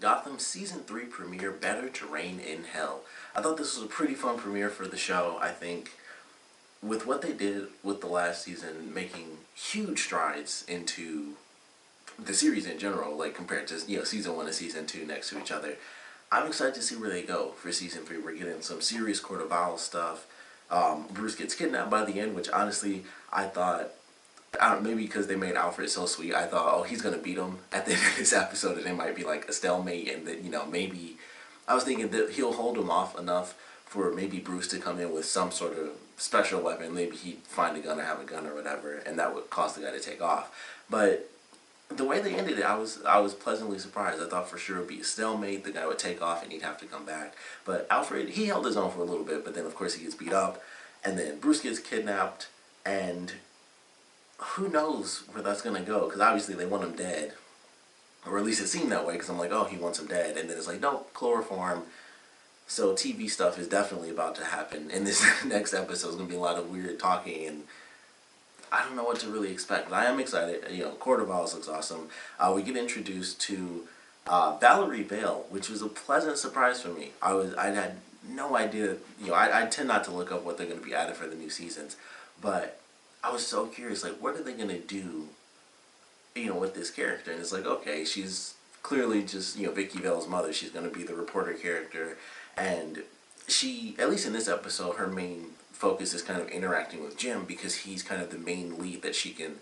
Gotham Season 3 premiere, Better to Reign in Hell. I thought this was a pretty fun premiere for the show. I think with what they did with the last season, making huge strides into the series in general, like compared to season 1 and season 2 next to each other, I'm excited to see where they go for season 3. We're getting some serious Court of Owls stuff. Bruce gets kidnapped by the end, which honestly I thought, I don't know, maybe because they made Alfred so sweet, I thought, oh, he's gonna beat him at the end of this episode, and it might be like a stalemate, and that maybe I was thinking that he'll hold him off enough for maybe Bruce to come in with some sort of special weapon. Maybe he'd find a gun or have a gun or whatever, and that would cause the guy to take off. But the way they ended it, I was pleasantly surprised. I thought for sure it would be a stalemate. The guy would take off and he'd have to come back. But Alfred, he held his own for a little bit, but then of course he gets beat up, and then Bruce gets kidnapped, and who knows where that's gonna go? Because obviously they want him dead, or at least it seemed that way. Because I'm like, oh, he wants him dead, and then it's like, no, chloroform. So TV stuff is definitely about to happen. In this next episode, is gonna be a lot of weird talking, and I don't know what to really expect. But I am excited. Court of Owls looks awesome. We get introduced to Valerie Vale, which was a pleasant surprise for me. I had no idea. I tend not to look up what they're going to be added for the new seasons, but I was so curious. Like, what are they going to do? With this character, and it's like, okay, she's clearly just Vicky Vale's mother. She's going to be the reporter character, and she, at least in this episode, her main focus is kind of interacting with Jim because he's kind of the main lead that she can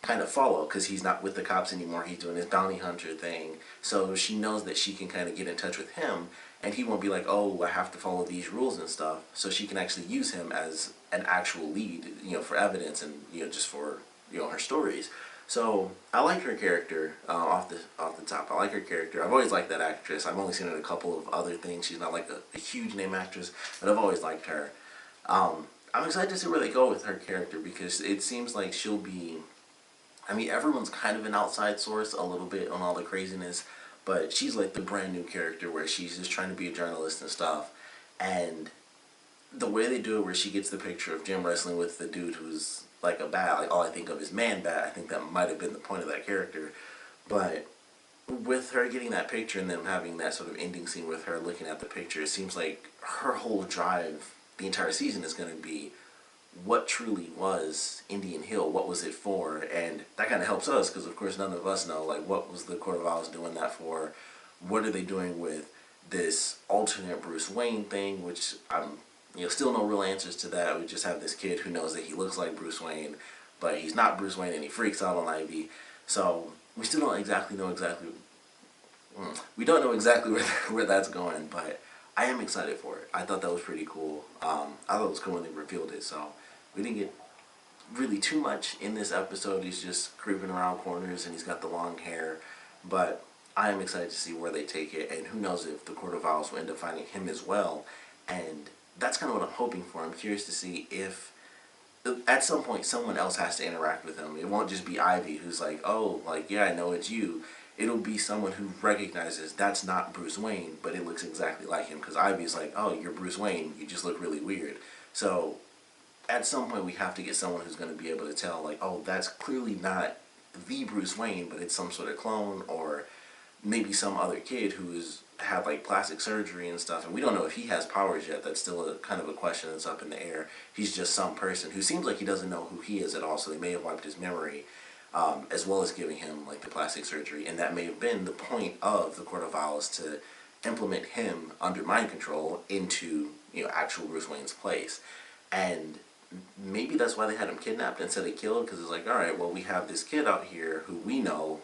kind of follow, because he's not with the cops anymore. He's doing his bounty hunter thing. So she knows that she can kind of get in touch with him, and he won't be like, oh, I have to follow these rules and stuff. So she can actually use him as an actual lead, for evidence and, just for, her stories. So I like her character off the top. I like her character. I've always liked that actress. I've only seen her in a couple of other things. She's not like a huge name actress, but I've always liked her. I'm excited to see where they go with her character, because it seems like she'll be, I mean, everyone's kind of an outside source a little bit on all the craziness, but she's like the brand new character where she's just trying to be a journalist and stuff. And the way they do it, where she gets the picture of Jim wrestling with the dude who's like a bat, like all I think of is man bat. I think that might have been the point of that character. But with her getting that picture and them having that sort of ending scene with her looking at the picture, it seems like her whole drive the entire season is going to be, what truly was Indian Hill? What was it for? And that kind of helps us, because of course none of us know, like, what was the Court of Owls doing that for? What are they doing with this alternate Bruce Wayne thing, which I'm, still no real answers to that. We just have this kid who knows that he looks like Bruce Wayne, but he's not Bruce Wayne, and he freaks out on Ivy. So we still don't exactly know we don't know exactly where that's going, but I am excited for it. I thought that was pretty cool. I thought it was cool when they revealed it. So we didn't get really too much in this episode. He's just creeping around corners and he's got the long hair. But I am excited to see where they take it, and who knows if the Court of Owls will end up finding him as well. And that's kind of what I'm hoping for. I'm curious to see if at some point someone else has to interact with him. It won't just be Ivy who's like, oh, like, yeah, I know it's you. It'll be someone who recognizes that's not Bruce Wayne, but it looks exactly like him, because Ivy's like, oh, you're Bruce Wayne, you just look really weird. So at some point we have to get someone who's going to be able to tell, like, oh, that's clearly not the Bruce Wayne, but it's some sort of clone, or maybe some other kid who's had like plastic surgery and stuff, and we don't know if he has powers yet. That's still a kind of a question that's up in the air. He's just some person who seems like he doesn't know who he is at all, so they may have wiped his memory, as well as giving him like the plastic surgery, and that may have been the point of the Court of Owls, to implement him under mind control into actual Bruce Wayne's place. And maybe that's why they had him kidnapped instead of killed, because it's like, all right, well, we have this kid out here who we know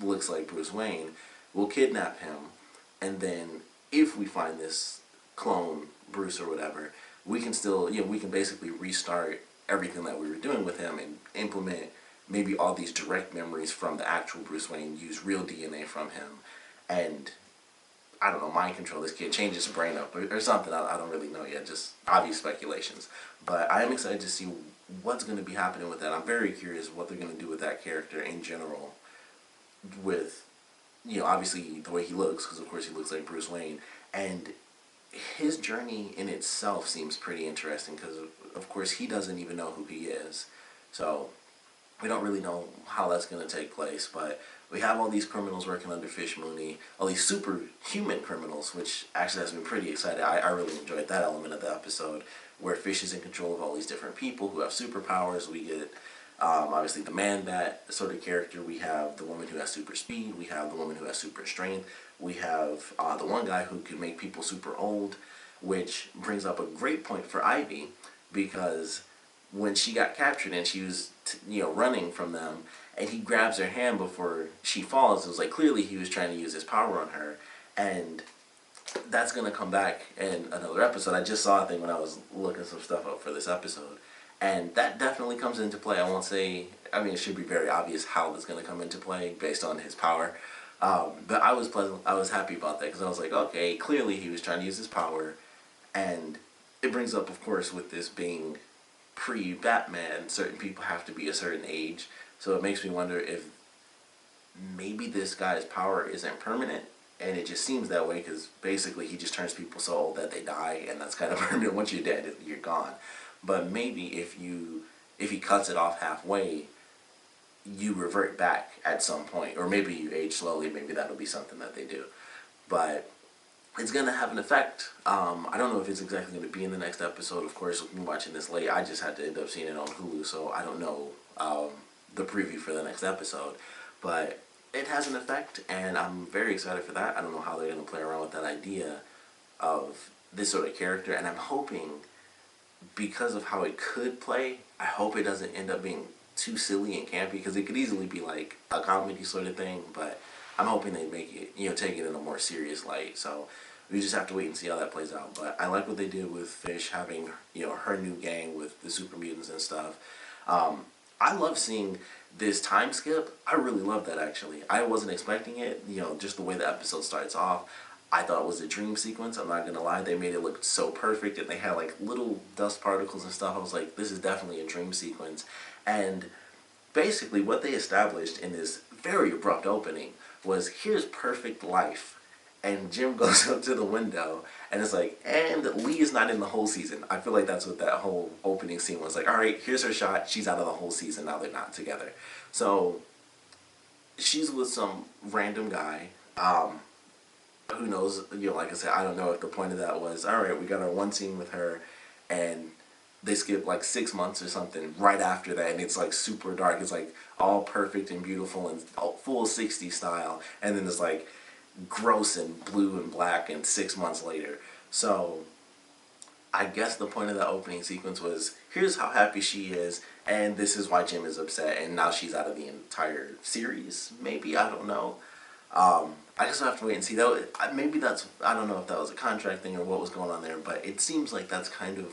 looks like Bruce Wayne. We'll kidnap him, and then if we find this clone Bruce or whatever, we can still, we can basically restart everything that we were doing with him and implement maybe all these direct memories from the actual Bruce Wayne, use real DNA from him, and I don't know, mind control this kid, change his brain up, or something. I don't really know yet, just obvious speculations. But I am excited to see what's going to be happening with that. I'm very curious what they're going to do with that character in general, with, obviously the way he looks, because of course he looks like Bruce Wayne, and his journey in itself seems pretty interesting, because of course he doesn't even know who he is. So We don't really know how that's going to take place, but we have all these criminals working under Fish Mooney, all these superhuman criminals, which actually has been pretty exciting. I really enjoyed that element of the episode, where Fish is in control of all these different people who have superpowers. We get, obviously, the Man-Bat sort of character. We have the woman who has super speed. We have the woman who has super strength. We have the one guy who can make people super old, which brings up a great point for Ivy, because when she got captured and she was running from them, and he grabs her hand before she falls, it was like clearly he was trying to use his power on her, and that's going to come back in another episode. I just saw a thing when I was looking some stuff up for this episode, and that definitely comes into play. I won't say, I mean, it should be very obvious how that's going to come into play based on his power, but I was happy about that, because I was like, okay, clearly he was trying to use his power. And it brings up, of course, with this being pre-Batman, certain people have to be a certain age. So it makes me wonder if maybe this guy's power isn't permanent. And it just seems that way, because basically he just turns people so old that they die, and that's kind of permanent. Once you're dead, you're gone. But maybe if he cuts it off halfway, you revert back at some point. Or maybe you age slowly. Maybe that'll be something that they do. But it's going to have an effect. I don't know if it's exactly going to be in the next episode. Of course, we've been watching this late. I just had to end up seeing it on Hulu, so I don't know the preview for the next episode. But it has an effect, and I'm very excited for that. I don't know how they're going to play around with that idea of this sort of character, and I'm hoping, because of how it could play, I hope it doesn't end up being too silly and campy, because it could easily be like a comedy sort of thing, but I'm hoping they make it, take it in a more serious light. So we just have to wait and see how that plays out. But I like what they did with Fish having, her new gang with the super mutants and stuff. I love seeing this time skip. I really love that, actually. I wasn't expecting it, just the way the episode starts off. I thought it was a dream sequence. I'm not going to lie. They made it look so perfect, and they had like little dust particles and stuff. I was like, this is definitely a dream sequence. And basically what they established in this very abrupt opening was, here's perfect life. And Jim goes up to the window, and it's like, and Lee is not in the whole season. I feel like that's what that whole opening scene was like. All right, here's her shot. She's out of the whole season. Now they're not together. So she's with some random guy. Who knows? Like I said, I don't know if the point of that was, all right, we got our one scene with her, and they skip like 6 months or something right after that, and it's like super dark. It's like all perfect and beautiful and full 60s style, and then it's like gross and blue and black and 6 months later. So I guess the point of that opening sequence was, here's how happy she is, and this is why Jim is upset, and now she's out of the entire series. Maybe, I don't know. I guess I'll have to wait and see. Maybe that's, I don't know if that was a contract thing or what was going on there, but it seems like that's kind of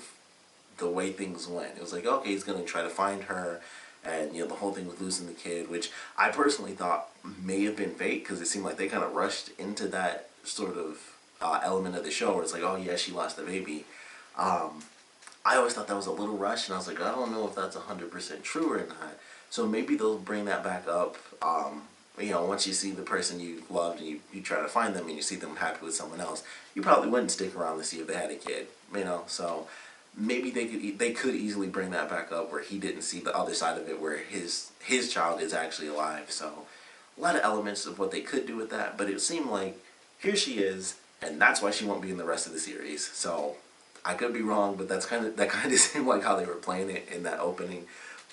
the way things went. It was like, okay, he's going to try to find her, and the whole thing with losing the kid, which I personally thought may have been fake, because it seemed like they kind of rushed into that sort of element of the show where it's like, oh yeah, she lost the baby. I always thought that was a little rushed, and I was like, I don't know if that's 100% true or not. So maybe they'll bring that back up. Once you see the person you loved and you try to find them and you see them happy with someone else, you probably wouldn't stick around to see if they had a kid, so maybe they could easily bring that back up, where he didn't see the other side of it, where his child is actually alive. So a lot of elements of what they could do with that, but it seemed like, here she is, and that's why she won't be in the rest of the series. So I could be wrong, but that kind of seemed like how they were playing it in that opening.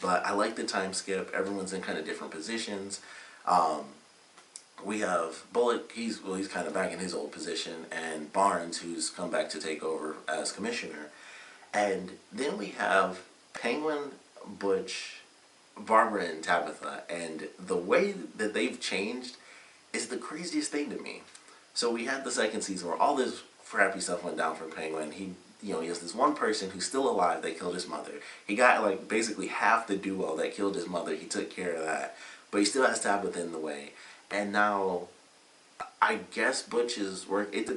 But I like the time skip. Everyone's in kind of different positions. We have Bullock, he's kind of back in his old position, and Barnes, who's come back to take over as commissioner. And then we have Penguin, Butch, Barbara, and Tabitha, and the way that they've changed is the craziest thing to me. So we had the second season where all this crappy stuff went down for Penguin. He has this one person who's still alive that killed his mother. He got like basically half the duo that killed his mother. He took care of that. But he still has Tabitha in the way. And now, I guess Butch is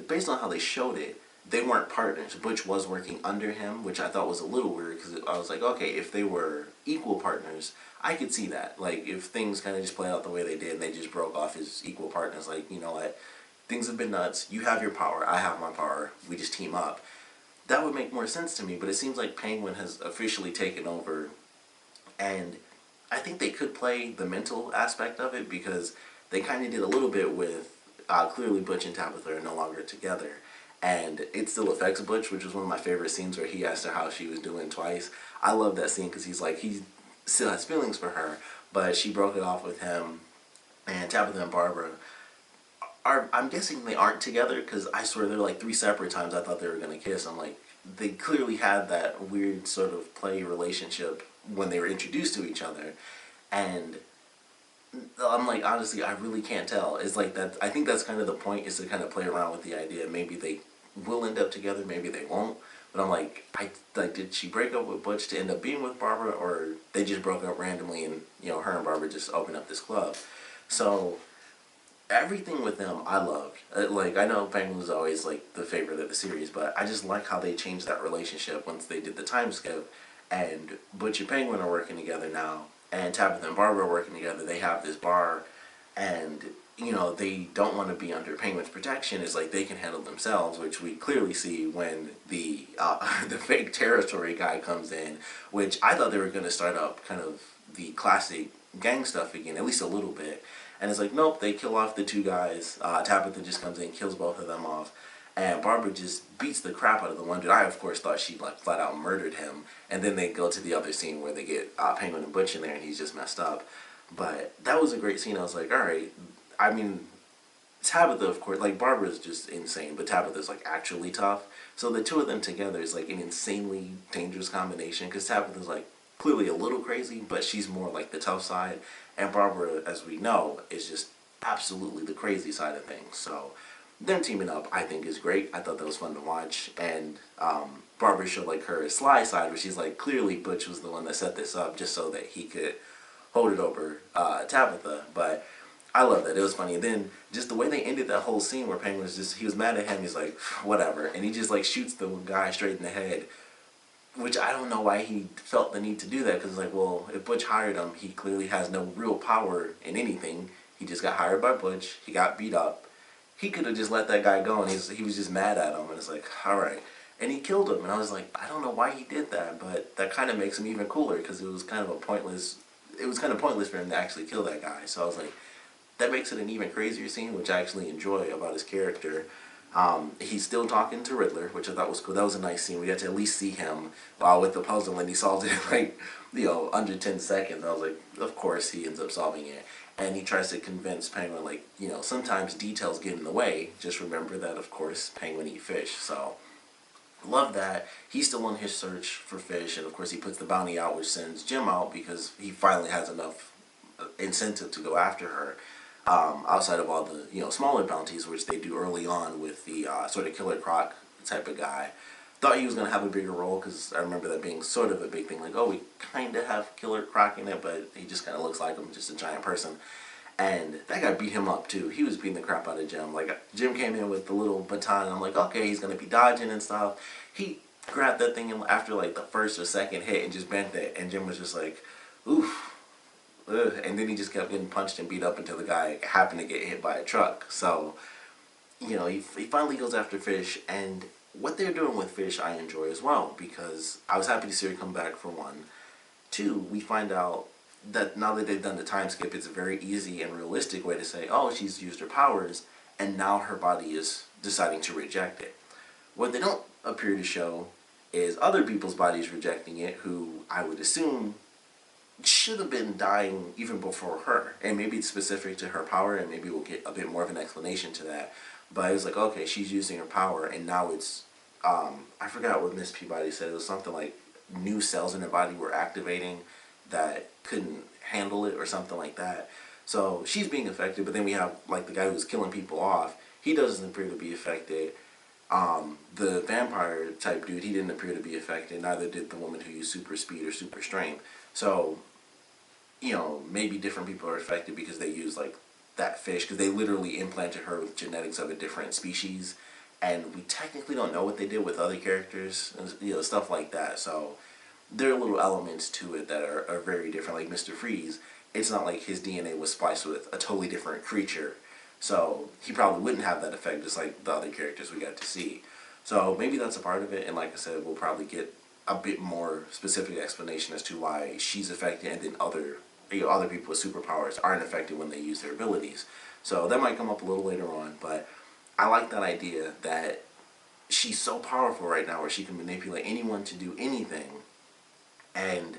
based on how they showed it, they weren't partners. Butch was working under him, which I thought was a little weird, because I was like, okay, if they were equal partners, I could see that. Like, if things kind of just played out the way they did, and they just broke off as equal partners, like, you know what, things have been nuts, you have your power, I have my power, we just team up. That would make more sense to me, but it seems like Penguin has officially taken over, and I think they could play the mental aspect of it, because they kind of did a little bit with clearly Butch and Tabitha are no longer together. And it still affects Butch, which was one of my favorite scenes where he asked her how she was doing twice. I love that scene because he's like, he still has feelings for her, but she broke it off with him. And Tabitha and Barbara are, I'm guessing they aren't together, because I swear there are like 3 separate times I thought they were going to kiss. I'm like, they clearly had that weird sort of play relationship when they were introduced to each other. And I'm like, honestly, I really can't tell. It's like that. I think that's kind of the point, is to kind of play around with the idea. Maybe they will end up together, maybe they won't. But I'm like, did she break up with Butch to end up being with Barbara, or they just broke up randomly and her and Barbara just opened up this club? So everything with them I loved. Like, I know Penguin was always like the favorite of the series, but I just like how they changed that relationship once they did the time skip, and Butch and Penguin are working together now, and Tabitha and Barbara are working together. They have this bar, and they don't want to be under Penguin's protection. It's like they can handle themselves, which we clearly see when the the fake territory guy comes in, which I thought they were going to start up kind of the classic gang stuff again, at least a little bit. And it's like, nope, they kill off the 2 guys. Tabitha just comes in, kills both of them off. And Barbara just beats the crap out of the one dude. I, of course, thought she like flat out murdered him. And then they go to the other scene where they get Penguin and Butch in there, and he's just messed up. But that was a great scene. I was like, all right. I mean, Tabitha, of course, like, Barbara's just insane, but Tabitha's like actually tough. So the two of them together is like an insanely dangerous combination, because Tabitha's like clearly a little crazy, but she's more like the tough side. And Barbara, as we know, is just absolutely the crazy side of things. So them teaming up, I think, is great. I thought that was fun to watch. And Barbara showed like her sly side, where she's like, clearly Butch was the one that set this up just so that he could hold it over Tabitha. But I love that. It was funny. And then just the way they ended that whole scene, where Penguin was just, he was mad at him. He's like, whatever. And he just like shoots the guy straight in the head. Which I don't know why he felt the need to do that, because it's like, well, if Butch hired him, he clearly has no real power in anything. He just got hired by Butch. He got beat up. He could have just let that guy go, and he was just mad at him. And it's like, all right. And he killed him. And I was like, I don't know why he did that, but that kind of makes him even cooler, because it was kind of pointless for him to actually kill that guy. So I was like, that makes it an even crazier scene, which I actually enjoy about his character. He's still talking to Riddler, which I thought was cool. That was a nice scene. We got to at least see him with the puzzle, and he solves it in like, under 10 seconds. I was like, of course he ends up solving it. And he tries to convince Penguin, like, sometimes details get in the way. Just remember that, of course, Penguin eat fish. So, love that. He's still on his search for fish, and of course he puts the bounty out, which sends Jim out, because he finally has enough incentive to go after her. Outside of all the smaller bounties, which they do early on with the sort of Killer Croc type of guy. Thought he was going to have a bigger role, because I remember that being sort of a big thing, like, oh, we kind of have Killer Croc in it, but he just kind of looks like him, just a giant person. And that guy beat him up too. He was beating the crap out of Jim. Like, Jim came in with the little baton, and I'm like, okay, he's going to be dodging and stuff. He grabbed that thing after like the first or second hit and just bent it, and Jim was just like, oof. Ugh. And then he just kept getting punched and beat up until the guy happened to get hit by a truck. So, he finally goes after Fish, and what they're doing with Fish I enjoy as well, because I was happy to see her come back, for one. Two, we find out that now that they've done the time skip, it's a very easy and realistic way to say, oh, she's used her powers, and now her body is deciding to reject it. What they don't appear to show is other people's bodies rejecting it, who I would assume should have been dying even before her. And maybe it's specific to her power, and maybe we'll get a bit more of an explanation to that. But it was like, okay, she's using her power, and now it's, I forgot what Miss Peabody said. It was something like new cells in her body were activating that couldn't handle it, or something like that. So she's being affected, but then we have like the guy who's killing people off. He doesn't appear to be affected. The vampire type dude, he didn't appear to be affected. Neither did the woman who used super speed or super strength. So, maybe different people are affected because they use like that fish, because they literally implanted her with genetics of a different species, and we technically don't know what they did with other characters, and, stuff like that. So there are little elements to it that are very different. Like Mr. Freeze, it's not like his DNA was spliced with a totally different creature, so he probably wouldn't have that effect, just like the other characters we got to see. So maybe that's a part of it, and like I said, we'll probably get a bit more specific explanation as to why she's affected, and then other other people with superpowers aren't affected when they use their abilities. So that might come up a little later on, but I like that idea that she's so powerful right now where she can manipulate anyone to do anything, and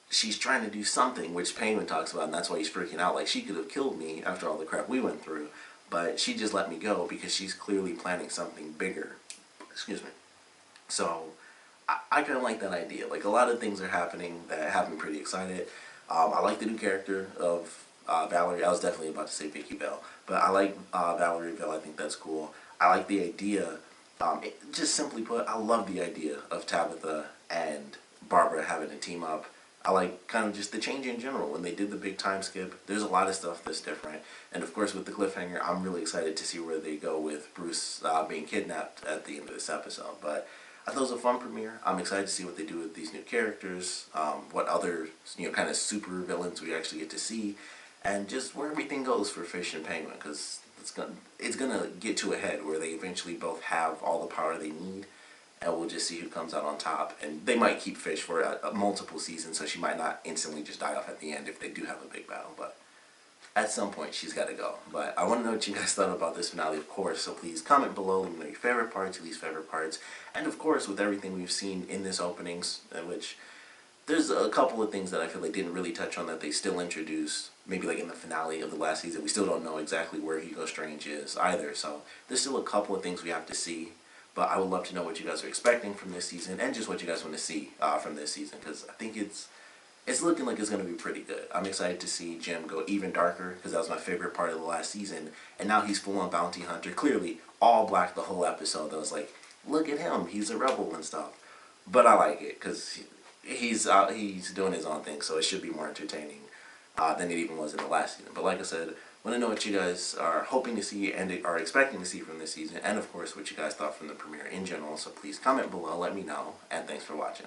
she's trying to do something, which Penguin talks about, and that's why he's freaking out. Like, she could have killed me after all the crap we went through, but she just let me go because she's clearly planning something bigger. Excuse me. So, I kind of like that idea. Like, a lot of things are happening that have me pretty excited. I like the new character of Valerie. I was definitely about to say Vicky Bell, but I like Valerie Bell. I think that's cool. I like the idea. Just simply put, I love the idea of Tabitha and Barbara having a team up. I like kind of just the change in general. When they did the big time skip, there's a lot of stuff that's different. And of course with the cliffhanger, I'm really excited to see where they go with Bruce being kidnapped at the end of this episode. But I thought it was a fun premiere. I'm excited to see what they do with these new characters, what other kind of super villains we actually get to see, and just where everything goes for Fish and Penguin, because it's gonna get to a head where they eventually both have all the power they need, and we'll just see who comes out on top. And they might keep Fish for multiple seasons, so she might not instantly just die off at the end if they do have a big battle, but at some point she's got to go. But I want to know what you guys thought about this finale, of course, so please comment below. Let me know your favorite parts, your least favorite parts, and of course with everything we've seen in this openings, which there's a couple of things that I feel like didn't really touch on that they still introduced, maybe like in the finale of the last season. We still don't know exactly where Hugo Strange is either, so there's still a couple of things we have to see. But I would love to know what you guys are expecting from this season, and just what you guys want to see from this season, because I think it's looking like it's going to be pretty good. I'm excited to see Jim go even darker, because that was my favorite part of the last season, and now he's full-on bounty hunter, clearly all black the whole episode. I was like, look at him, he's a rebel and stuff. But I like it, because he's doing his own thing, so it should be more entertaining than it even was in the last season. But like I said, I want to know what you guys are hoping to see and are expecting to see from this season, and of course what you guys thought from the premiere in general. So please comment below, let me know, and thanks for watching.